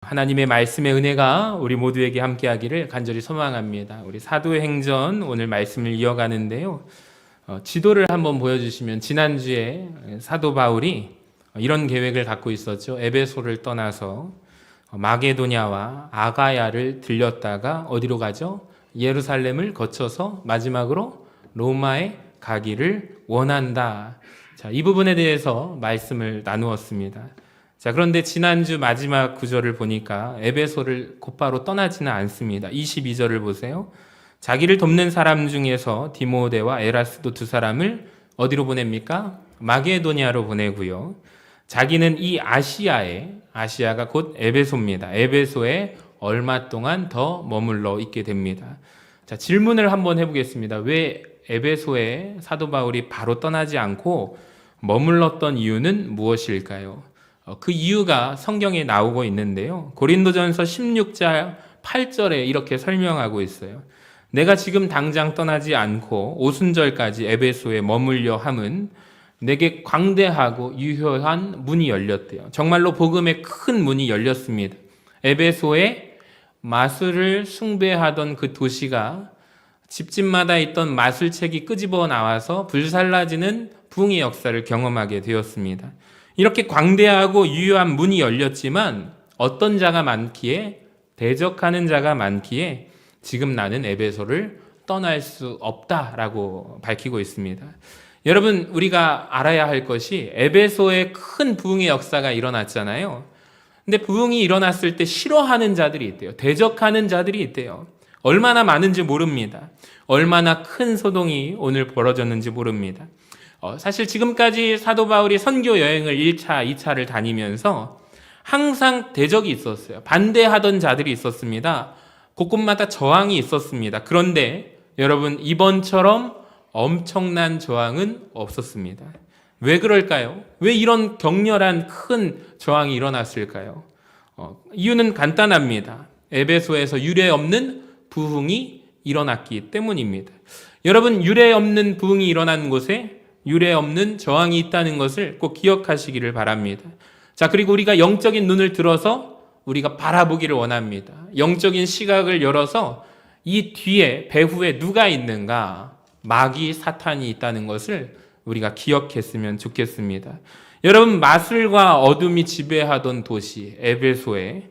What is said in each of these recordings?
하나님의 말씀의 은혜가 우리 모두에게 함께하기를 간절히 소망합니다. 우리 사도행전 오늘 말씀을 이어가는데요. 지도를 한번 보여주시면 지난주에 사도 바울이 이런 계획을 갖고 있었죠. 에베소를 떠나서 마게도냐와 아가야를 들렸다가 어디로 가죠? 예루살렘을 거쳐서 마지막으로 로마에 가기를 원한다. 자, 이 부분에 대해서 말씀을 나누었습니다. 자, 그런데 지난주 마지막 구절을 보니까 에베소를 곧바로 떠나지는 않습니다. 22절을 보세요. 자기를 돕는 사람 중에서 디모데와 에라스도 두 사람을 어디로 보냅니까? 마게도냐로 보내고요. 자기는 이 아시아가 곧 에베소입니다. 에베소에 얼마 동안 더 머물러 있게 됩니다. 자, 질문을 한번 해보겠습니다. 왜 에베소에 사도 바울이 바로 떠나지 않고 머물렀던 이유는 무엇일까요? 그 이유가 성경에 나오고 있는데요. 고린도전서 16장 8절에 이렇게 설명하고 있어요. 내가 지금 당장 떠나지 않고 오순절까지 에베소에 머물려 함은 내게 광대하고 유효한 문이 열렸대요. 정말로 복음의 큰 문이 열렸습니다. 에베소에 마술을 숭배하던 그 도시가 집집마다 있던 마술책이 끄집어 나와서 불살라지는 부흥의 역사를 경험하게 되었습니다. 이렇게 광대하고 유효한 문이 열렸지만 어떤 자가 많기에, 대적하는 자가 많기에 지금 나는 에베소를 떠날 수 없다라고 밝히고 있습니다. 여러분, 우리가 알아야 할 것이 에베소에 큰 부흥의 역사가 일어났잖아요. 근데 부흥이 일어났을 때 싫어하는 자들이 있대요. 대적하는 자들이 있대요. 얼마나 많은지 모릅니다. 얼마나 큰 소동이 오늘 벌어졌는지 모릅니다. 사실 지금까지 사도 바울이 선교 여행을 1차, 2차를 다니면서 항상 대적이 있었어요. 반대하던 자들이 있었습니다. 곳곳마다 저항이 있었습니다. 그런데 여러분, 이번처럼 엄청난 저항은 없었습니다. 왜 그럴까요? 왜 이런 격렬한 큰 저항이 일어났을까요? 이유는 간단합니다. 에베소에서 유례 없는 부흥이 일어났기 때문입니다. 여러분, 유례 없는 부흥이 일어난 곳에 유례 없는 저항이 있다는 것을 꼭 기억하시기를 바랍니다. 자, 그리고 우리가 영적인 눈을 들어서 우리가 바라보기를 원합니다. 영적인 시각을 열어서 이 뒤에 배후에 누가 있는가? 마귀 사탄이 있다는 것을 우리가 기억했으면 좋겠습니다. 여러분, 마술과 어둠이 지배하던 도시 에베소에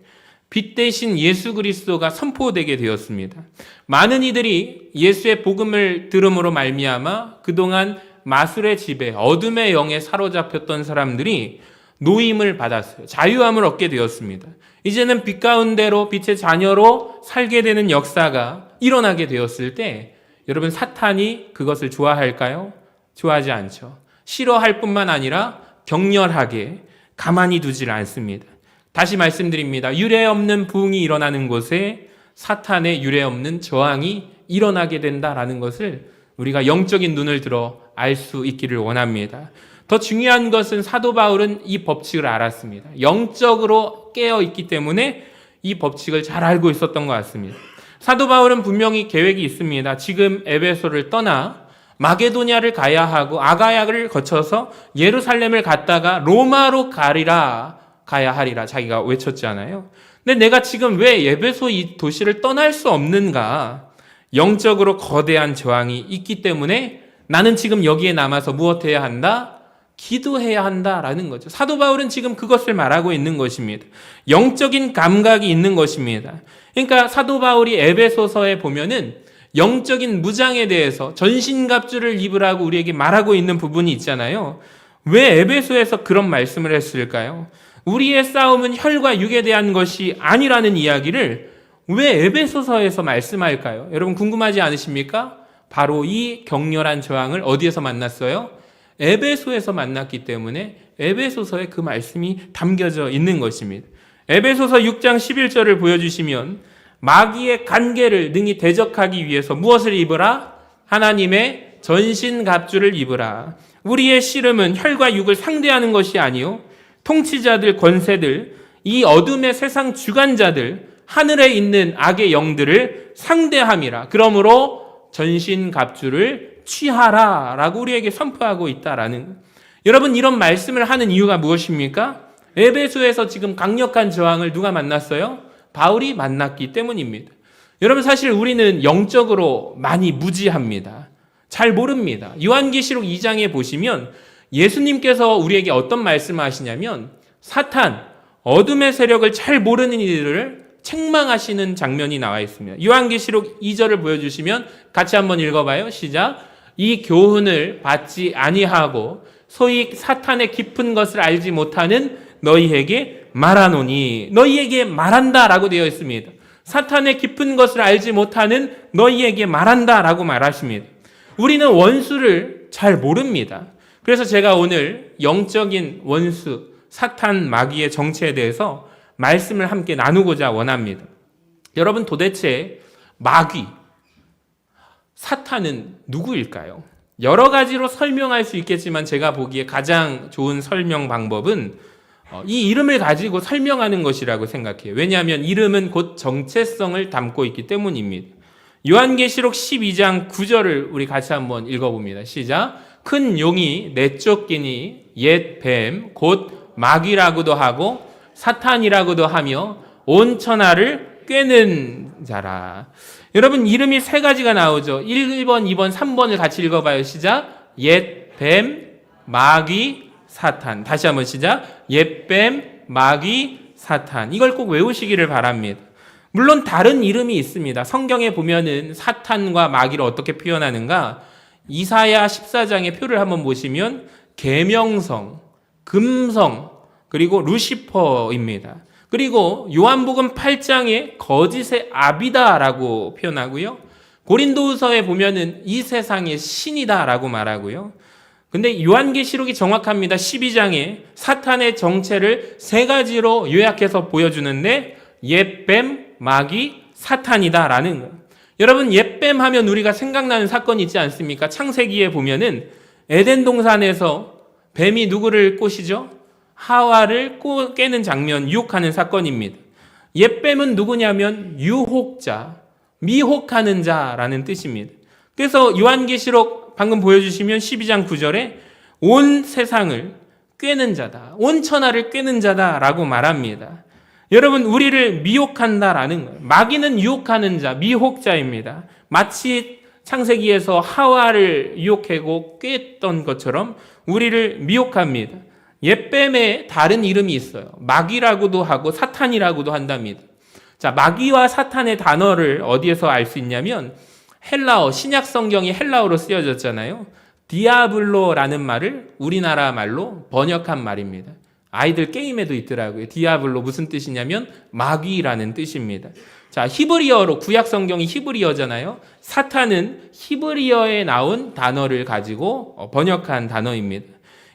빛 대신 예수 그리스도가 선포되게 되었습니다. 많은 이들이 예수의 복음을 들음으로 말미암아 그동안 마술의 지배, 어둠의 영에 사로잡혔던 사람들이 노임을 받았어요. 자유함을 얻게 되었습니다. 이제는 빛 가운데로 빛의 자녀로 살게 되는 역사가 일어나게 되었을 때 여러분, 사탄이 그것을 좋아할까요? 좋아하지 않죠. 싫어할 뿐만 아니라 격렬하게 가만히 두질 않습니다. 다시 말씀드립니다. 유례 없는 부흥이 일어나는 곳에 사탄의 유례 없는 저항이 일어나게 된다라는 것을 우리가 영적인 눈을 들어 알 수 있기를 원합니다. 더 중요한 것은 사도 바울은 이 법칙을 알았습니다. 영적으로 깨어 있기 때문에 이 법칙을 잘 알고 있었던 것 같습니다. 사도 바울은 분명히 계획이 있습니다. 지금 에베소를 떠나 마게도냐를 가야 하고 아가야를 거쳐서 예루살렘을 갔다가 로마로 가야 하리라 자기가 외쳤잖아요. 근데 내가 지금 왜 에베소 이 도시를 떠날 수 없는가? 영적으로 거대한 저항이 있기 때문에 나는 지금 여기에 남아서 무엇해야 한다? 기도해야 한다라는 거죠. 사도 바울은 지금 그것을 말하고 있는 것입니다. 영적인 감각이 있는 것입니다. 그러니까 사도 바울이 에베소서에 보면은 영적인 무장에 대해서 전신갑주를 입으라고 우리에게 말하고 있는 부분이 있잖아요. 왜 에베소에서 그런 말씀을 했을까요? 우리의 싸움은 혈과 육에 대한 것이 아니라는 이야기를 왜 에베소서에서 말씀할까요? 여러분 궁금하지 않으십니까? 바로 이 격렬한 저항을 어디에서 만났어요? 에베소에서 만났기 때문에 에베소서에 그 말씀이 담겨져 있는 것입니다. 에베소서 6장 11절을 보여주시면 마귀의 간계를 능히 대적하기 위해서 무엇을 입으라? 하나님의 전신갑주를 입으라. 우리의 씨름은 혈과 육을 상대하는 것이 아니요 통치자들, 권세들, 이 어둠의 세상 주관자들, 하늘에 있는 악의 영들을 상대함이라. 그러므로 전신갑주를 취하라 라고 우리에게 선포하고 있다라는. 여러분, 이런 말씀을 하는 이유가 무엇입니까? 에베소에서 지금 강력한 저항을 누가 만났어요? 바울이 만났기 때문입니다. 여러분, 사실 우리는 영적으로 많이 무지합니다. 잘 모릅니다. 요한계시록 2장에 보시면 예수님께서 우리에게 어떤 말씀을 하시냐면 사탄, 어둠의 세력을 잘 모르는 이들을 책망하시는 장면이 나와 있습니다. 요한계시록 2절을 보여주시면 같이 한번 읽어봐요. 시작. 이 교훈을 받지 아니하고 소위 사탄의 깊은 것을 알지 못하는 너희에게 말하노니, 너희에게 말한다라고 되어 있습니다. 사탄의 깊은 것을 알지 못하는 너희에게 말한다라고 말하십니다. 우리는 원수를 잘 모릅니다. 그래서 제가 오늘 영적인 원수, 사탄 마귀의 정체에 대해서 말씀을 함께 나누고자 원합니다. 여러분, 도대체 마귀, 사탄은 누구일까요? 여러 가지로 설명할 수 있겠지만 제가 보기에 가장 좋은 설명 방법은 이 이름을 가지고 설명하는 것이라고 생각해요. 왜냐하면 이름은 곧 정체성을 담고 있기 때문입니다. 요한계시록 12장 9절을 우리 같이 한번 읽어봅니다. 시작. 큰 용이 내쫓기니 옛 뱀, 곧 마귀라고도 하고 사탄이라고도 하며 온 천하를 꿰는 자라. 여러분, 이름이 세 가지가 나오죠. 1번, 2번, 3번을 같이 읽어봐요. 시작. 옛 뱀, 마귀, 사탄. 다시 한번 시작. 옛 뱀, 마귀, 사탄. 이걸 꼭 외우시기를 바랍니다. 물론 다른 이름이 있습니다. 성경에 보면은 사탄과 마귀를 어떻게 표현하는가? 이사야 14장의 표를 한번 보시면 계명성, 금성, 그리고 루시퍼입니다. 그리고 요한복음 8장에 거짓의 아비다라고 표현하고요. 고린도후서에 보면은 이 세상의 신이다라고 말하고요. 근데 요한계시록이 정확합니다. 12장에 사탄의 정체를 세 가지로 요약해서 보여주는데 옛뱀, 마귀, 사탄이다라는 거예요. 여러분, 옛뱀 하면 우리가 생각나는 사건이 있지 않습니까? 창세기에 보면은 에덴 동산에서 뱀이 누구를 꼬시죠? 하와를 깨는 장면, 유혹하는 사건입니다. 옛뱀은 누구냐면 유혹자, 미혹하는 자라는 뜻입니다. 그래서 요한계시록 방금 보여주시면 12장 9절에 온 세상을 꿰는 자다, 온 천하를 꿰는 자다라고 말합니다. 여러분, 우리를 미혹한다라는 거예요. 마귀는 유혹하는 자, 미혹자입니다. 마치 창세기에서 하와를 유혹하고 꿰었던 것처럼 우리를 미혹합니다. 옛뱀에 다른 이름이 있어요. 마귀라고도 하고 사탄이라고도 한답니다. 자, 마귀와 사탄의 단어를 어디에서 알 수 있냐면 헬라어, 신약 성경이 헬라어로 쓰여졌잖아요. 디아블로라는 말을 우리나라 말로 번역한 말입니다. 아이들 게임에도 있더라고요. 디아블로 무슨 뜻이냐면 마귀라는 뜻입니다. 자, 히브리어로, 구약 성경이 히브리어잖아요. 사탄은 히브리어에 나온 단어를 가지고 번역한 단어입니다.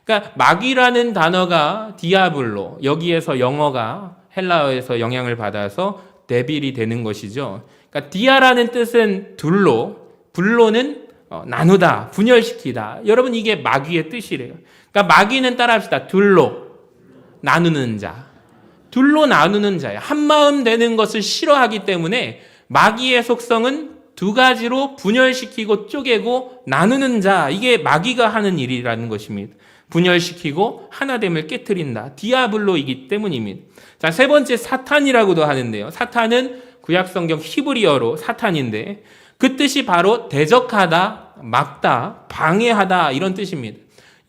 그러니까 마귀라는 단어가 디아블로, 여기에서 영어가 헬라어에서 영향을 받아서 데빌이 되는 것이죠. 그러니까 디아라는 뜻은 둘로, 불로는 나누다, 분열시키다. 여러분, 이게 마귀의 뜻이래요. 그러니까 마귀는 따라합시다. 둘로 나누는 자. 둘로 나누는 자예요. 한마음 되는 것을 싫어하기 때문에 마귀의 속성은 두 가지로 분열시키고 쪼개고 나누는 자. 이게 마귀가 하는 일이라는 것입니다. 분열시키고 하나됨을 깨트린다. 디아블로이기 때문입니다. 자, 세 번째 사탄이라고도 하는데요. 사탄은 구약성경 히브리어로 사탄인데 그 뜻이 바로 대적하다, 막다, 방해하다 이런 뜻입니다.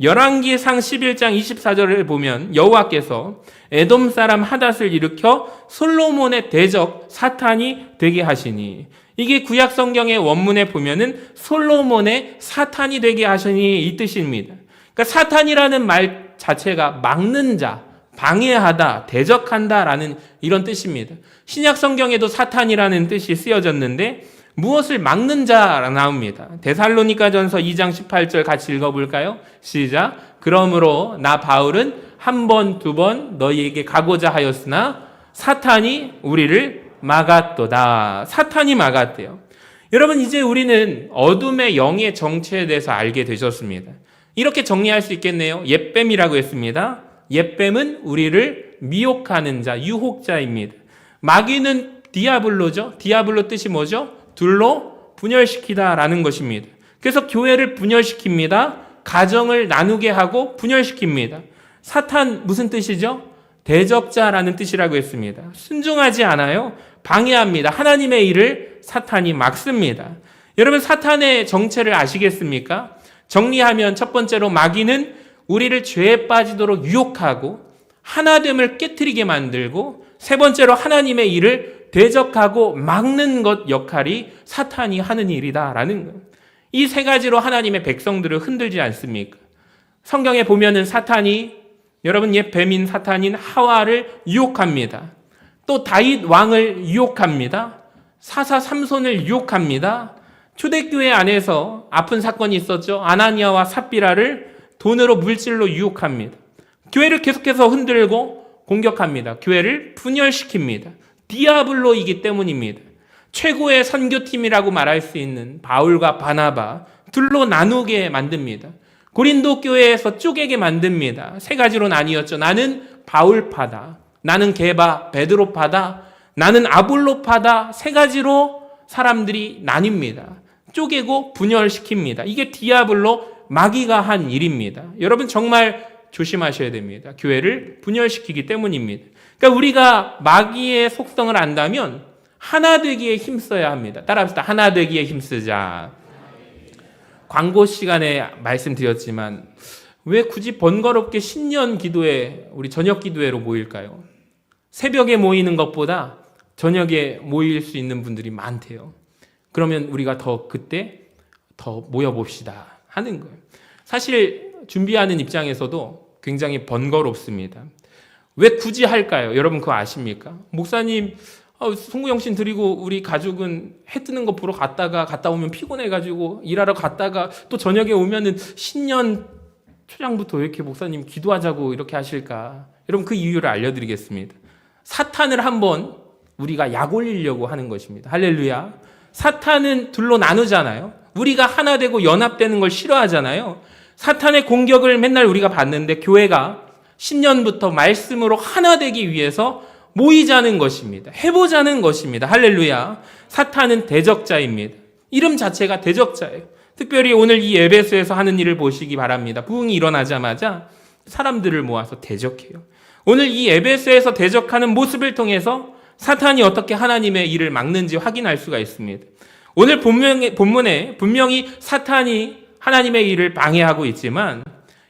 열왕기상 11장 24절을 보면 여호와께서 에돔 사람 하닷을 일으켜 솔로몬의 대적 사탄이 되게 하시니, 이게 구약성경의 원문에 보면은 솔로몬의 사탄이 되게 하시니 이 뜻입니다. 그러니까 사탄이라는 말 자체가 막는 자, 방해하다, 대적한다라는 이런 뜻입니다. 신약 성경에도 사탄이라는 뜻이 쓰여졌는데 무엇을 막는 자라 나옵니다. 데살로니가전서 2장 18절 같이 읽어볼까요? 시작. 그러므로 나 바울은 한 번, 두 번 너희에게 가고자 하였으나 사탄이 우리를 막았도다. 사탄이 막았대요. 여러분, 이제 우리는 어둠의 영의 정체에 대해서 알게 되셨습니다. 이렇게 정리할 수 있겠네요. 옛뱀이라고 했습니다. 옛뱀은 우리를 미혹하는 자, 유혹자입니다. 마귀는 디아블로죠. 디아블로 뜻이 뭐죠? 둘로 분열시키다라는 것입니다. 그래서 교회를 분열시킵니다. 가정을 나누게 하고 분열시킵니다. 사탄 무슨 뜻이죠? 대적자라는 뜻이라고 했습니다. 순종하지 않아요. 방해합니다. 하나님의 일을 사탄이 막습니다. 여러분, 사탄의 정체를 아시겠습니까? 정리하면 첫 번째로 마귀는 우리를 죄에 빠지도록 유혹하고 하나됨을 깨트리게 만들고, 세 번째로 하나님의 일을 대적하고 막는 것 역할이 사탄이 하는 일이다라는 거예요. 이 세 가지로 하나님의 백성들을 흔들지 않습니까? 성경에 보면은 사탄이, 여러분, 옛 뱀인 사탄인 하와를 유혹합니다. 또 다윗 왕을 유혹합니다. 사사 삼손을 유혹합니다. 초대교회 안에서 아픈 사건이 있었죠. 아나니아와 삽비라를 돈으로 물질로 유혹합니다. 교회를 계속해서 흔들고 공격합니다. 교회를 분열시킵니다. 디아블로이기 때문입니다. 최고의 선교팀이라고 말할 수 있는 바울과 바나바 둘로 나누게 만듭니다. 고린도 교회에서 쪼개게 만듭니다. 세 가지로 나뉘었죠. 나는 바울파다, 나는 게바 베드로파다, 나는 아볼로파다. 세 가지로 사람들이 나뉩니다. 쪼개고 분열시킵니다. 이게 디아블로, 마귀가 한 일입니다. 여러분, 정말 조심하셔야 됩니다. 교회를 분열시키기 때문입니다. 그러니까 우리가 마귀의 속성을 안다면 하나 되기에 힘써야 합니다. 따라합시다. 하나 되기에 힘쓰자. 광고 시간에 말씀드렸지만 왜 굳이 번거롭게 신년 기도회, 우리 저녁 기도회로 모일까요? 새벽에 모이는 것보다 저녁에 모일 수 있는 분들이 많대요. 그러면 우리가 그때 더 모여봅시다 하는 거예요. 사실 준비하는 입장에서도 굉장히 번거롭습니다. 왜 굳이 할까요? 여러분 그거 아십니까? 목사님, 송구영신 드리고 우리 가족은 해 뜨는 거 보러 갔다 오면 피곤해가지고 일하러 갔다가 또 저녁에 오면은 신년 초장부터 왜 이렇게 목사님 기도하자고 이렇게 하실까? 여러분 그 이유를 알려드리겠습니다. 사탄을 한번 우리가 약 올리려고 하는 것입니다. 할렐루야. 사탄은 둘로 나누잖아요. 우리가 하나 되고 연합되는 걸 싫어하잖아요. 사탄의 공격을 맨날 우리가 받는데 교회가 신년부터 말씀으로 하나 되기 위해서 모이자는 것입니다. 해보자는 것입니다. 할렐루야. 사탄은 대적자입니다. 이름 자체가 대적자예요. 특별히 오늘 이 에베소에서 하는 일을 보시기 바랍니다. 부흥이 일어나자마자 사람들을 모아서 대적해요. 오늘 이 에베소에서 대적하는 모습을 통해서 사탄이 어떻게 하나님의 일을 막는지 확인할 수가 있습니다. 오늘 본문에 분명히 사탄이 하나님의 일을 방해하고 있지만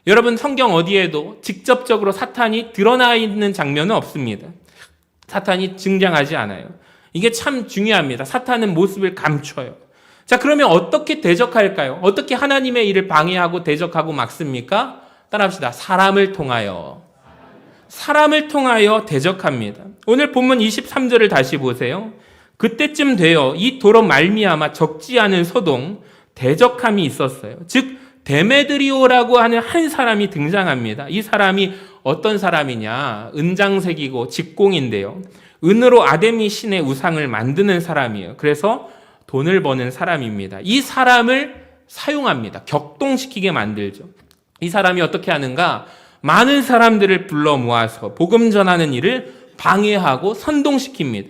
여러분 성경 어디에도 직접적으로 사탄이 드러나 있는 장면은 없습니다. 사탄이 등장하지 않아요. 이게 참 중요합니다. 사탄은 모습을 감춰요. 자, 그러면 어떻게 대적할까요? 어떻게 하나님의 일을 방해하고 대적하고 막습니까? 따라합시다. 사람을 통하여 대적합니다. 오늘 본문 23절을 다시 보세요. 그때쯤 되어 이 도로 말미암아 적지 않은 소동, 대적함이 있었어요. 즉 데메드리오라고 하는 한 사람이 등장합니다. 이 사람이 어떤 사람이냐? 은장색이고 직공인데요. 은으로 아데미 신의 우상을 만드는 사람이에요. 그래서 돈을 버는 사람입니다. 이 사람을 사용합니다. 격동시키게 만들죠. 이 사람이 어떻게 하는가? 많은 사람들을 불러 모아서 복음 전하는 일을 방해하고 선동시킵니다.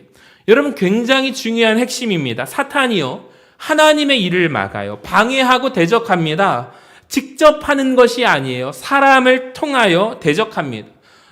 여러분 굉장히 중요한 핵심입니다. 사탄이요, 하나님의 일을 막아요. 방해하고 대적합니다. 직접 하는 것이 아니에요. 사람을 통하여 대적합니다.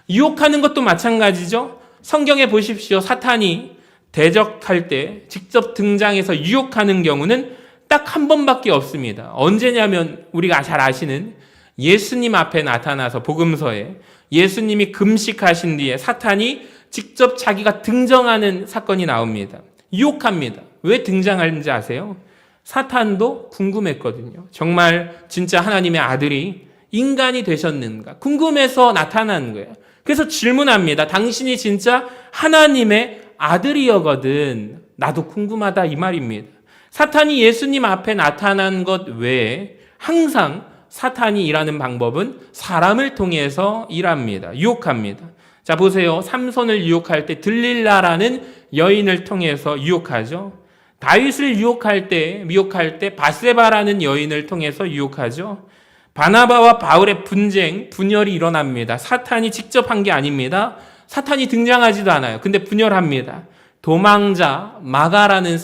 유혹하는 것도 마찬가지죠. 성경에 보십시오. 사탄이 대적할 때 직접 등장해서 유혹하는 경우는 딱 한 번밖에 없습니다. 언제냐면 우리가 잘 아시는 예수님 앞에 나타나서 복음서에 예수님이 금식하신 뒤에 사탄이 직접 자기가 등장하는 사건이 나옵니다. 유혹합니다. 왜 등장하는지 아세요? 사탄도 궁금했거든요. 정말 진짜 하나님의 아들이 인간이 되셨는가? 궁금해서 나타난 거예요. 그래서 질문합니다. 당신이 진짜 하나님의 아들이여거든. 나도 궁금하다 이 말입니다. 사탄이 예수님 앞에 나타난 것 외에 항상 사탄이 일하는 방법은 사람을 통해서 일합니다. 유혹합니다. 자, 보세요. 삼손을 유혹할 때 들릴라라는 여인을 통해서 유혹하죠. 다윗을 유혹할 때 바세바라는 여인을 통해서 유혹하죠. 바나바와 바울의 분열이 일어납니다. 사탄이 직접 한 게 아닙니다. 사탄이 등장하지도 않아요. 근데 분열합니다. 도망자 마가라는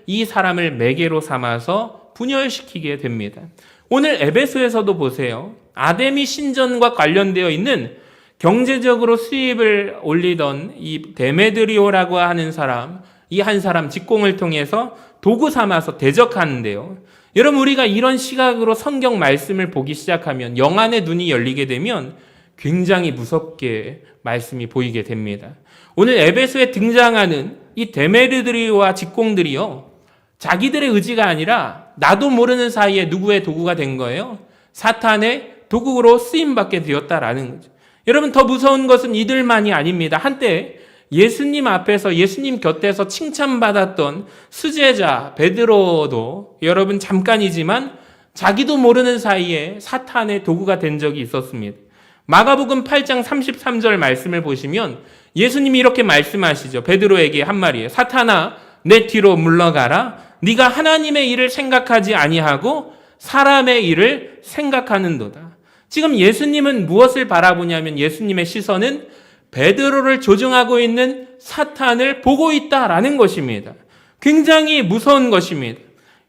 이 사람을 매개로 삼아서 분열시키게 됩니다. 오늘 에베소에서도 보세요. 아데미 신전과 관련되어 있는 경제적으로 수입을 올리던 이 데메드리오라고 하는 사람, 이 한 사람 직공을 통해서 도구 삼아서 대적하는데요. 여러분, 우리가 이런 시각으로 성경 말씀을 보기 시작하면, 영안의 눈이 열리게 되면 굉장히 무섭게 말씀이 보이게 됩니다. 오늘 에베소에 등장하는 이 데메드리오와 직공들이요, 자기들의 의지가 아니라 나도 모르는 사이에 누구의 도구가 된 거예요. 사탄의 도구로 쓰임받게 되었다라는 거죠. 여러분, 더 무서운 것은 이들만이 아닙니다. 한때 예수님 앞에서, 예수님 곁에서 칭찬받았던 수제자 베드로도 여러분 잠깐이지만 자기도 모르는 사이에 사탄의 도구가 된 적이 있었습니다. 마가복음 8장 33절 말씀을 보시면 예수님이 이렇게 말씀하시죠. 베드로에게 한 말이에요. 사탄아, 내 뒤로 물러가라. 네가 하나님의 일을 생각하지 아니하고 사람의 일을 생각하는도다. 지금 예수님은 무엇을 바라보냐면, 예수님의 시선은 베드로를 조종하고 있는 사탄을 보고 있다라는 것입니다. 굉장히 무서운 것입니다.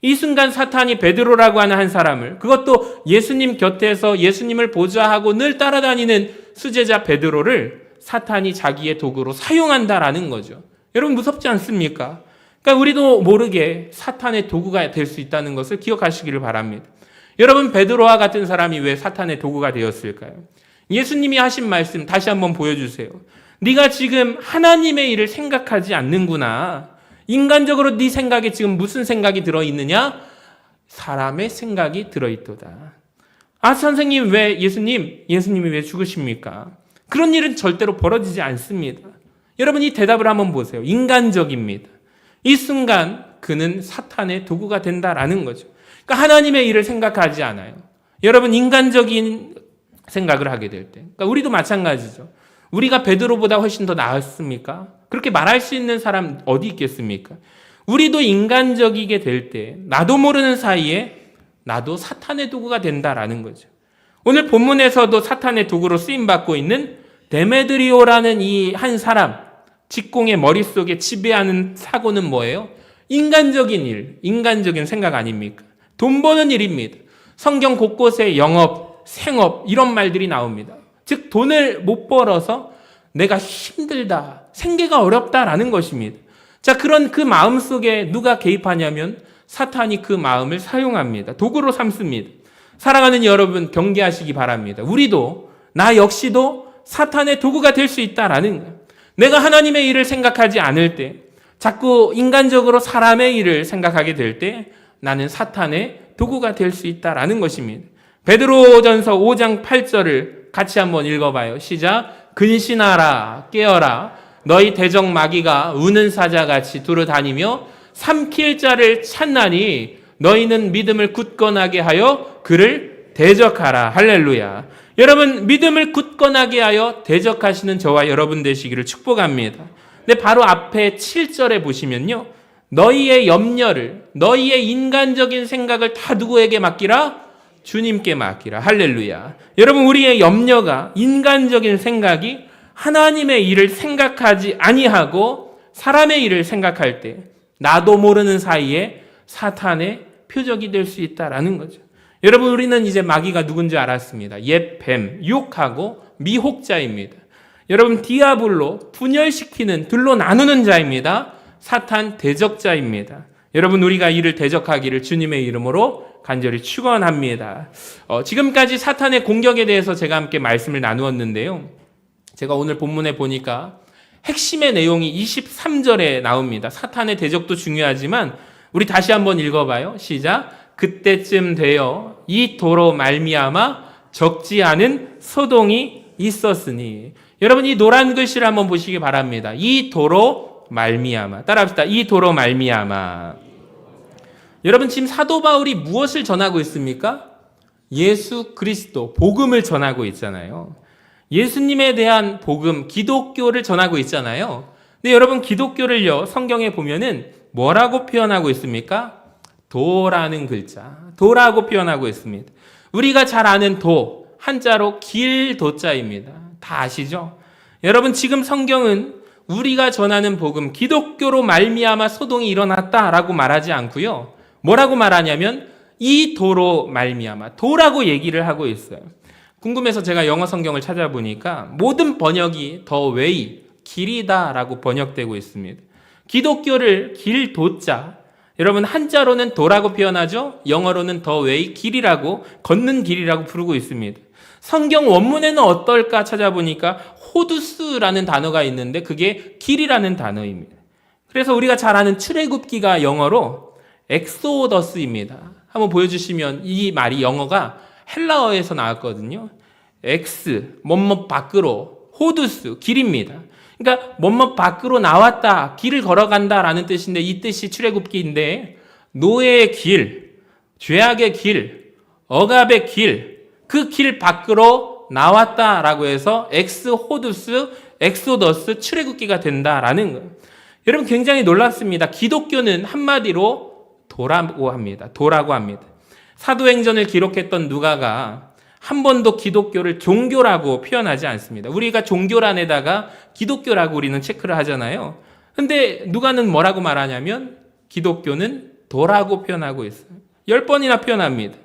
이 순간 사탄이 베드로라고 하는 한 사람을, 그것도 예수님 곁에서 예수님을 보좌하고 늘 따라다니는 수제자 베드로를 사탄이 자기의 도구로 사용한다라는 거죠. 여러분, 무섭지 않습니까? 그러니까 우리도 모르게 사탄의 도구가 될 수 있다는 것을 기억하시기를 바랍니다. 여러분, 베드로와 같은 사람이 왜 사탄의 도구가 되었을까요? 예수님이 하신 말씀 다시 한번 보여주세요. 네가 지금 하나님의 일을 생각하지 않는구나. 인간적으로 네 생각에 지금 무슨 생각이 들어있느냐? 사람의 생각이 들어있도다. 아, 선생님, 왜 예수님이 왜 죽으십니까? 그런 일은 절대로 벌어지지 않습니다. 여러분, 이 대답을 한번 보세요. 인간적입니다. 이 순간 그는 사탄의 도구가 된다라는 거죠. 그러니까 하나님의 일을 생각하지 않아요. 여러분, 인간적인 생각을 하게 될 때, 그러니까 우리도 마찬가지죠. 우리가 베드로보다 훨씬 더 나았습니까? 그렇게 말할 수 있는 사람 어디 있겠습니까? 우리도 인간적이게 될 때 나도 모르는 사이에 나도 사탄의 도구가 된다라는 거죠. 오늘 본문에서도 사탄의 도구로 쓰임받고 있는 데메드리오라는 이 한 사람, 직공의 머릿속에 지배하는 사고는 뭐예요? 인간적인 일, 인간적인 생각 아닙니까? 돈 버는 일입니다. 성경 곳곳에 영업, 생업 이런 말들이 나옵니다. 즉, 돈을 못 벌어서 내가 힘들다, 생계가 어렵다라는 것입니다. 자, 그런 그 마음 속에 누가 개입하냐면 사탄이 그 마음을 사용합니다. 도구로 삼습니다. 사랑하는 여러분, 경계하시기 바랍니다. 우리도, 나 역시도 사탄의 도구가 될 수 있다라는 거예요. 내가 하나님의 일을 생각하지 않을 때, 자꾸 인간적으로 사람의 일을 생각하게 될 때 나는 사탄의 도구가 될 수 있다라는 것입니다. 베드로전서 5장 8절을 같이 한번 읽어봐요. 시작. 근신하라, 깨어라. 너희 대적 마귀가 우는 사자같이 두루다니며 삼킬 자를 찾나니 너희는 믿음을 굳건하게 하여 그를 대적하라. 할렐루야. 여러분, 믿음을 굳건하게 하여 대적하시는 저와 여러분 되시기를 축복합니다. 근데 바로 앞에 7절에 보시면요, 너희의 염려를, 너희의 인간적인 생각을 다 누구에게 맡기라? 주님께 맡기라. 할렐루야. 여러분, 우리의 염려가, 인간적인 생각이 하나님의 일을 생각하지 아니하고 사람의 일을 생각할 때 나도 모르는 사이에 사탄의 표적이 될 수 있다라는 거죠. 여러분, 우리는 이제 마귀가 누군지 알았습니다. 옛 뱀, 유혹하고 미혹자입니다. 여러분, 디아블로, 분열시키는, 둘로 나누는 자입니다. 사탄 대적자입니다. 여러분, 우리가 이를 대적하기를 주님의 이름으로 간절히 축원합니다. 지금까지 사탄의 공격에 대해서 제가 함께 말씀을 나누었는데요. 제가 오늘 본문에 보니까 핵심의 내용이 23절에 나옵니다. 사탄의 대적도 중요하지만 우리 다시 한번 읽어봐요. 시작. 그때쯤 되어 이 도로 말미암아 적지 않은 소동이 있었으니. 여러분, 이 노란 글씨를 한번 보시기 바랍니다. 이 도로 말미암아. 따라합시다. 이 도로 말미암아. 여러분, 지금 사도 바울이 무엇을 전하고 있습니까? 예수 그리스도, 복음을 전하고 있잖아요. 예수님에 대한 복음, 기독교를 전하고 있잖아요. 근데 여러분, 기독교를요, 성경에 보면은 뭐라고 표현하고 있습니까? 도라는 글자, 도라고 표현하고 있습니다. 우리가 잘 아는 도, 한자로 길도자입니다. 다 아시죠? 여러분, 지금 성경은 우리가 전하는 복음, 기독교로 말미암아 소동이 일어났다라고 말하지 않고요. 뭐라고 말하냐면 이 도로 말미암아, 도라고 얘기를 하고 있어요. 궁금해서 제가 영어 성경을 찾아보니까 모든 번역이 더 웨이, 길이다라고 번역되고 있습니다. 기독교를 길 도자, 여러분 한자로는 도라고 표현하죠. 영어로는 더 웨이, 길이라고, 걷는 길이라고 부르고 있습니다. 성경 원문에는 어떨까 찾아보니까 호두스라는 단어가 있는데 그게 길이라는 단어입니다. 그래서 우리가 잘 아는 출애굽기가 영어로 엑소더스입니다. 한번 보여주시면 이 말이 영어가 헬라어에서 나왔거든요. 엑스, 뭐뭐 밖으로, 호두스, 길입니다. 그러니까 뭐뭐 밖으로 나왔다, 길을 걸어간다라는 뜻인데 이 뜻이 출애굽기인데 노예의 길, 죄악의 길, 억압의 길, 그 길 밖으로 나왔다라고 해서 엑스호두스, 엑소더스, 출애굽기가 된다라는 거예요. 여러분 굉장히 놀랍습니다. 기독교는 한마디로 도라고 합니다. 도라고 합니다. 사도행전을 기록했던 누가가 한 번도 기독교를 종교라고 표현하지 않습니다. 우리가 종교란에다가 기독교라고 우리는 체크를 하잖아요. 근데 누가는 뭐라고 말하냐면 기독교는 도라고 표현하고 있어요. 10번이나 표현합니다.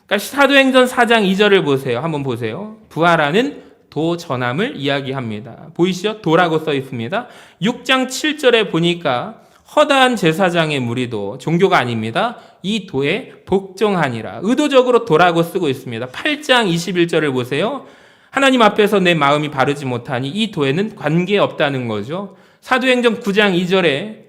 그러니까 사도행전 4장 2절을 보세요. 한번 보세요. 부활하는 도 전함을 이야기합니다. 보이시죠? 도라고 써 있습니다. 6장 7절에 보니까 허다한 제사장의 무리도 종교가 아닙니다. 이 도에 복종하니라. 의도적으로 도라고 쓰고 있습니다. 8장 21절을 보세요. 하나님 앞에서 내 마음이 바르지 못하니 이 도에는 관계없다는 거죠. 사도행전 9장 2절에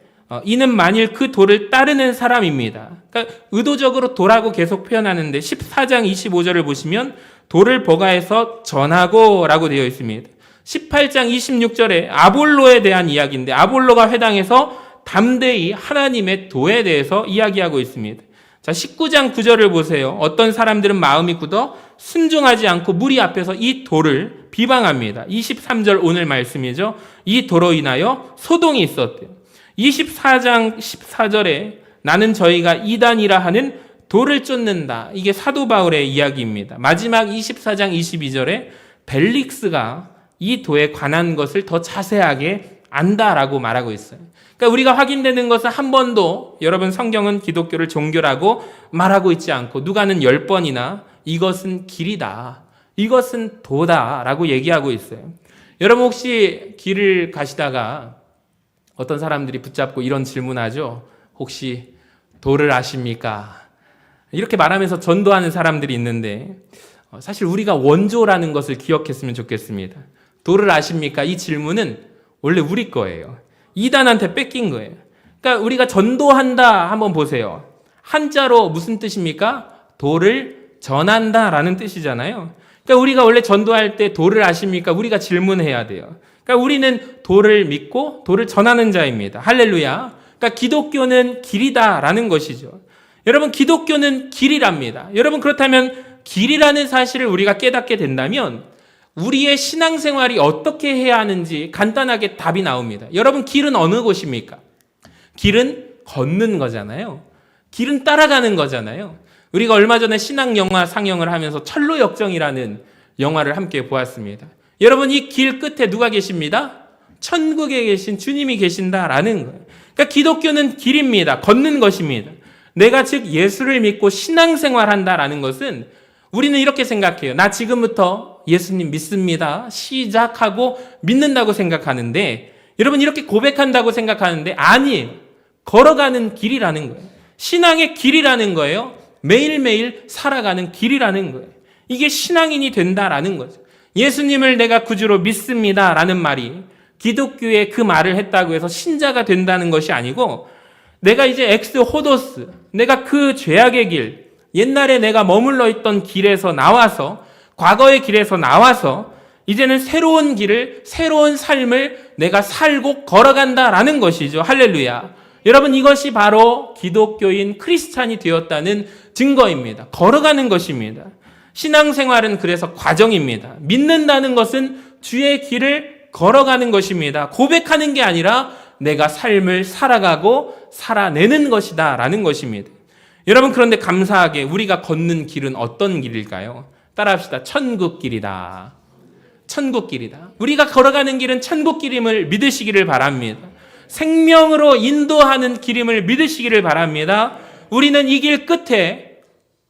이는 만일 그 도를 따르는 사람입니다. 그러니까 의도적으로 도라고 계속 표현하는데 14장 25절을 보시면 도를 보가해서 전하고 라고 되어 있습니다. 18장 26절에 아볼로에 대한 이야기인데 아볼로가 회당에서 담대히 하나님의 도에 대해서 이야기하고 있습니다. 자, 19장 9절을 보세요. 어떤 사람들은 마음이 굳어 순종하지 않고 무리 앞에서 이 도를 비방합니다. 23절 오늘 말씀이죠. 이 도로 인하여 소동이 있었대요. 24장 14절에 나는 저희가 이단이라 하는 돌을 쫓는다. 이게 사도 바울의 이야기입니다. 마지막 24장 22절에 벨릭스가 이 도에 관한 것을 더 자세하게 안다라고 말하고 있어요. 그러니까 우리가 확인되는 것은 한 번도 여러분 성경은 기독교를 종교라고 말하고 있지 않고 누가는 10번이나 이것은 길이다, 이것은 도다라고 얘기하고 있어요. 여러분 혹시 길을 가시다가 어떤 사람들이 붙잡고 이런 질문하죠. 혹시 도를 아십니까? 이렇게 말하면서 전도하는 사람들이 있는데 사실 우리가 원조라는 것을 기억했으면 좋겠습니다. 도를 아십니까? 이 질문은 원래 우리 거예요. 이단한테 뺏긴 거예요. 그러니까 우리가 전도한다 한번 보세요. 한자로 무슨 뜻입니까? 도를 전한다라는 뜻이잖아요. 그러니까 우리가 원래 전도할 때 도를 아십니까? 우리가 질문해야 돼요. 그러니까 우리는 도를 믿고 도를 전하는 자입니다. 할렐루야. 그러니까 기독교는 길이다라는 것이죠. 여러분 기독교는 길이랍니다. 여러분 그렇다면 길이라는 사실을 우리가 깨닫게 된다면 우리의 신앙생활이 어떻게 해야 하는지 간단하게 답이 나옵니다. 여러분 길은 어느 곳입니까? 길은 걷는 거잖아요. 길은 따라가는 거잖아요. 우리가 얼마 전에 신앙 영화 상영을 하면서 철로역정이라는 영화를 함께 보았습니다. 여러분 이 길 끝에 누가 계십니다? 천국에 계신 주님이 계신다라는 거예요. 그러니까 기독교는 길입니다. 걷는 것입니다. 내가 즉 예수를 믿고 신앙생활한다라는 것은 우리는 이렇게 생각해요. 나 지금부터 예수님 믿습니다. 시작하고 믿는다고 생각하는데 여러분 이렇게 고백한다고 생각하는데 아니에요. 걸어가는 길이라는 거예요. 신앙의 길이라는 거예요. 매일매일 살아가는 길이라는 거예요. 이게 신앙인이 된다라는 거죠. 예수님을 내가 구주로 믿습니다라는 말이 기독교에 그 말을 했다고 해서 신자가 된다는 것이 아니고 내가 이제 엑스호도스, 내가 그 죄악의 길, 옛날에 내가 머물러 있던 길에서 나와서 과거의 길에서 나와서 이제는 새로운 길을, 새로운 삶을 내가 살고 걸어간다라는 것이죠. 할렐루야. 여러분 이것이 바로 기독교인 크리스찬이 되었다는 증거입니다. 걸어가는 것입니다. 신앙생활은 그래서 과정입니다. 믿는다는 것은 주의 길을 걸어가는 것입니다. 고백하는 게 아니라 내가 삶을 살아가고 살아내는 것이다 라는 것입니다. 여러분 그런데 감사하게 우리가 걷는 길은 어떤 길일까요? 따라합시다. 천국길이다. 천국길이다. 우리가 걸어가는 길은 천국길임을 믿으시기를 바랍니다. 생명으로 인도하는 길임을 믿으시기를 바랍니다. 우리는 이 길 끝에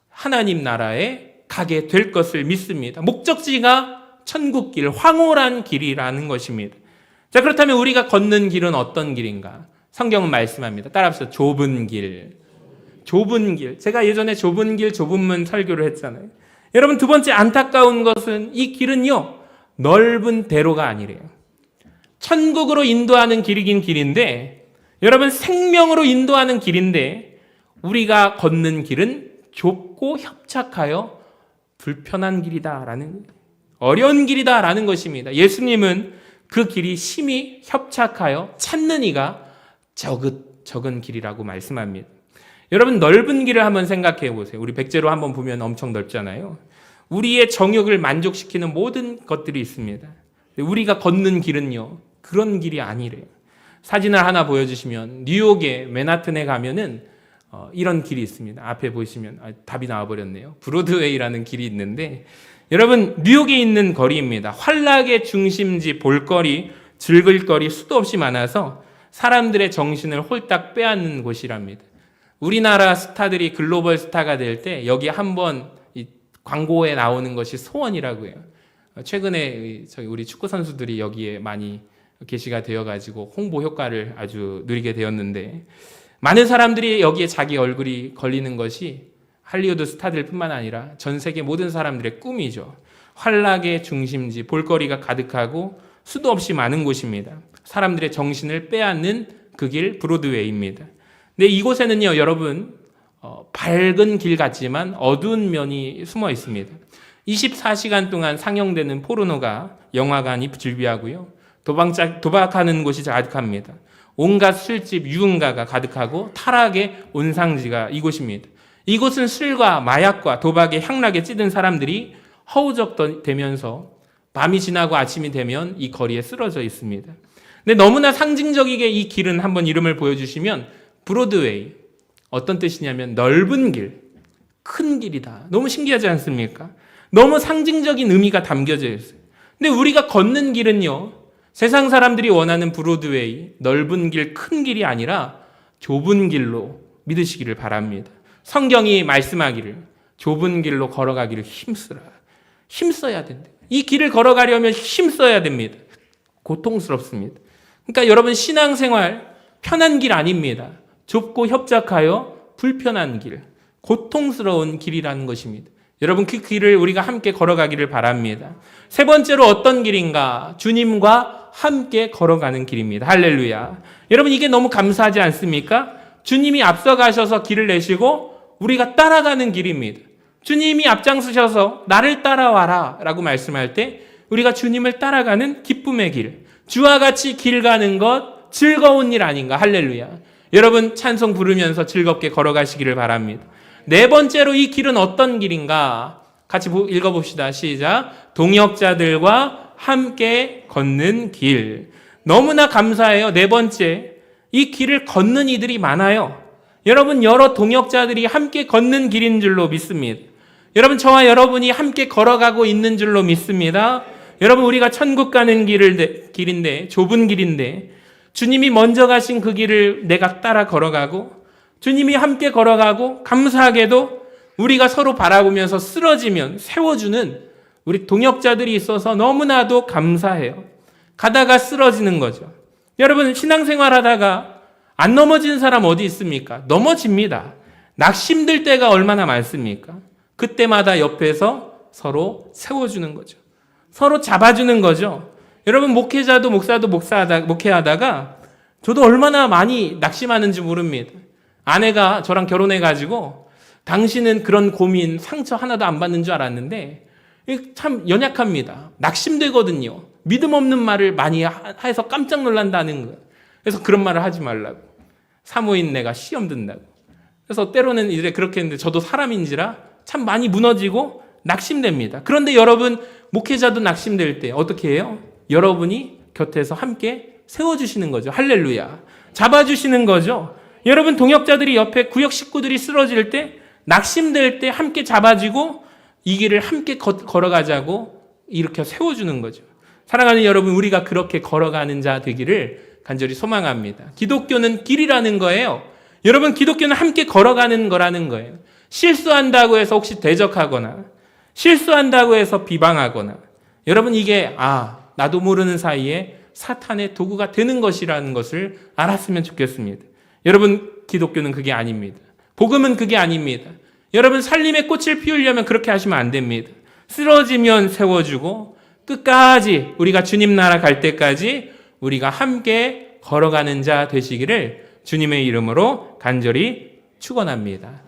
하나님 나라에 가게 될 것을 믿습니다. 목적지가 천국길, 황홀한 길이라는 것입니다. 자, 그렇다면 우리가 걷는 길은 어떤 길인가? 성경은 말씀합니다. 따라합시다. 좁은 길. 좁은 길. 제가 예전에 좁은 길, 좁은 문 설교를 했잖아요. 여러분, 두 번째 안타까운 것은 이 길은요, 넓은 대로가 아니래요. 천국으로 인도하는 길이긴 길인데, 여러분, 생명으로 인도하는 길인데, 우리가 걷는 길은 좁고 협착하여 불편한 길이다라는, 어려운 길이다라는 것입니다. 예수님은 그 길이 심히 협착하여 찾는 이가 적은 길이라고 말씀합니다. 여러분, 넓은 길을 한번 생각해 보세요. 우리 백제로 한번 보면 엄청 넓잖아요. 우리의 정욕을 만족시키는 모든 것들이 있습니다. 우리가 걷는 길은요, 그런 길이 아니래요. 사진을 하나 보여주시면 뉴욕의 맨하튼에 가면은 이런 길이 있습니다. 앞에 보시면 답이 나와버렸네요. 브로드웨이라는 길이 있는데, 여러분, 뉴욕에 있는 거리입니다. 환락의 중심지, 볼거리, 즐길거리 수도 없이 많아서 사람들의 정신을 홀딱 빼앗는 곳이랍니다. 우리나라 스타들이 글로벌 스타가 될 때 여기 한번 광고에 나오는 것이 소원이라고 해요. 최근에 우리 축구 선수들이 여기에 많이 게시가 되어가지고 홍보 효과를 아주 누리게 되었는데, 많은 사람들이 여기에 자기 얼굴이 걸리는 것이 할리우드 스타들뿐만 아니라 전 세계 모든 사람들의 꿈이죠. 환락의 중심지, 볼거리가 가득하고 수도 없이 많은 곳입니다. 사람들의 정신을 빼앗는 그 길, 브로드웨이입니다. 근데 이곳에는요, 여러분, 밝은 길 같지만 어두운 면이 숨어 있습니다. 24시간 동안 상영되는 포르노가 영화관이 즐비하고요, 도박하는 곳이 가득합니다. 온갖 술집, 유흥가가 가득하고 타락의 온상지가 이곳입니다. 이곳은 술과 마약과 도박의 향락에 찌든 사람들이 허우적대면서 밤이 지나고 아침이 되면 이 거리에 쓰러져 있습니다. 근데 너무나 상징적이게 이 길은 한번 이름을 보여주시면 브로드웨이. 어떤 뜻이냐면 넓은 길, 큰 길이다. 너무 신기하지 않습니까? 너무 상징적인 의미가 담겨져 있어요. 근데 우리가 걷는 길은요, 세상 사람들이 원하는 브로드웨이, 넓은 길, 큰 길이 아니라 좁은 길로 믿으시기를 바랍니다. 성경이 말씀하기를 좁은 길로 걸어가기를 힘쓰라. 힘써야 된다. 이 길을 걸어가려면 힘써야 됩니다. 고통스럽습니다. 그러니까 여러분, 신앙생활 편한 길 아닙니다. 좁고 협착하여 불편한 길, 고통스러운 길이라는 것입니다. 여러분, 그 길을 우리가 함께 걸어가기를 바랍니다. 세 번째로 어떤 길인가? 주님과 함께 걸어가는 길입니다. 할렐루야. 여러분, 이게 너무 감사하지 않습니까? 주님이 앞서가셔서 길을 내시고 우리가 따라가는 길입니다. 주님이 앞장서셔서 나를 따라와라 라고 말씀할 때 우리가 주님을 따라가는 기쁨의 길, 주와 같이 길 가는 것 즐거운 일 아닌가. 할렐루야. 여러분, 찬송 부르면서 즐겁게 걸어가시기를 바랍니다. 네 번째로 이 길은 어떤 길인가? 같이 읽어봅시다. 시작. 동역자들과 함께 걷는 길. 너무나 감사해요. 네 번째, 이 길을 걷는 이들이 많아요. 여러분, 여러 동역자들이 함께 걷는 길인 줄로 믿습니다. 여러분, 저와 여러분이 함께 걸어가고 있는 줄로 믿습니다. 여러분, 우리가 천국 가는 길인데, 좁은 길인데, 주님이 먼저 가신 그 길을 내가 따라 걸어가고, 주님이 함께 걸어가고, 감사하게도 우리가 서로 바라보면서 쓰러지면 세워주는 우리 동역자들이 있어서 너무나도 감사해요. 가다가 쓰러지는 거죠. 여러분, 신앙생활 하다가 안 넘어진 사람 어디 있습니까? 넘어집니다. 낙심될 때가 얼마나 많습니까? 그때마다 옆에서 서로 세워주는 거죠. 서로 잡아주는 거죠. 여러분, 목회자도 목사도 목회하다가 저도 얼마나 많이 낙심하는지 모릅니다. 아내가 저랑 결혼해가지고 당신은 그런 고민, 상처 하나도 안 받는 줄 알았는데 참 연약합니다. 낙심되거든요. 믿음 없는 말을 많이 해서 깜짝 놀란다는 거예요. 그래서 그런 말을 하지 말라고. 사모인 내가 시험 든다고. 그래서 때로는 이제 그렇게 했는데 저도 사람인지라 참 많이 무너지고 낙심됩니다. 그런데 여러분, 목회자도 낙심될 때 어떻게 해요? 여러분이 곁에서 함께 세워주시는 거죠. 할렐루야. 잡아주시는 거죠. 여러분, 동역자들이 옆에 구역 식구들이 쓰러질 때, 낙심될 때 함께 잡아주고 이 길을 함께 걸어가자고 이렇게 세워주는 거죠. 사랑하는 여러분, 우리가 그렇게 걸어가는 자 되기를 간절히 소망합니다. 기독교는 길이라는 거예요. 여러분, 기독교는 함께 걸어가는 거라는 거예요. 실수한다고 해서 혹시 대적하거나, 실수한다고 해서 비방하거나, 여러분 이게 나도 모르는 사이에 사탄의 도구가 되는 것이라는 것을 알았으면 좋겠습니다. 여러분, 기독교는 그게 아닙니다. 복음은 그게 아닙니다. 여러분, 살림의 꽃을 피우려면 그렇게 하시면 안 됩니다. 쓰러지면 세워주고 끝까지 우리가 주님 나라 갈 때까지 우리가 함께 걸어가는 자 되시기를 주님의 이름으로 간절히 축원합니다.